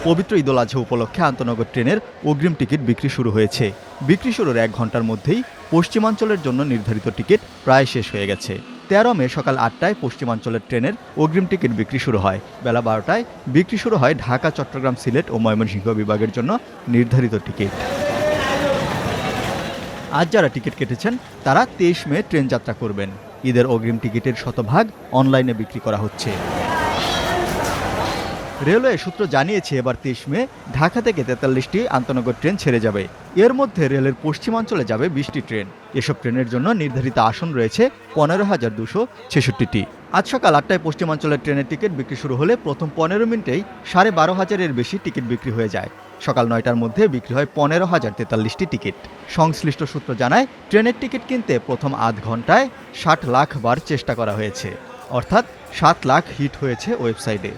পবিত্র ঈদুল আজহা উপলক্ষে আন্তনগর ট্রেনের অগ্রিম টিকিট বিক্রি শুরু হয়েছে। বিক্রি শুরুর 1 ঘন্টার মধ্যেই পশ্চিমাঞ্চলের জন্য নির্ধারিত টিকিট প্রায় শেষ হয়ে গেছে। 13 মে সকাল 8টায় পশ্চিমাঞ্চলের ট্রেনের অগ্রিম টিকিট বিক্রি শুরু হয়। বেলা 12টায় বিক্রি শুরু হয় ঢাকা, চট্টগ্রাম, সিলেট ও ময়মনসিংহ বিভাগের জন্য নির্ধারিত টিকিট। আজ যারা টিকিট কেটেছেন তারা 23 মে ট্রেন যাত্রা করবেন। ঈদের অগ্রিম টিকিটের শতভাগ অনলাইনে বিক্রি করা হচ্ছে। রেলওয়ে সূত্র জানিয়েছে এবার 23 মে ঢাকা থেকে 43টি আন্তনগর ট্রেন ছেড়ে যাবে। এর মধ্যে রেলের পশ্চিমাঞ্চলে যাবে 20টি ট্রেন। এসব ট্রেনের জন্য নির্ধারিত আসন রয়েছে 15,266টি। আজ সকাল 8টায় পশ্চিমাঞ্চলের ট্রেনের টিকিট বিক্রি শুরু হলে প্রথম 15 মিনিটেই 12,500-এর বেশি টিকিট বিক্রি হয়ে যায়। সকাল 9টার মধ্যে বিক্রি হয় 15,043টি টিকিট। সংশ্লিষ্ট সূত্র জানায়, ট্রেনের টিকিট কিনতে প্রথম আধ ঘন্টায় 60 লাখ বার চেষ্টা করা হয়েছে, অর্থাৎ 7 লাখ হিট হয়েছে ওয়েবসাইটে।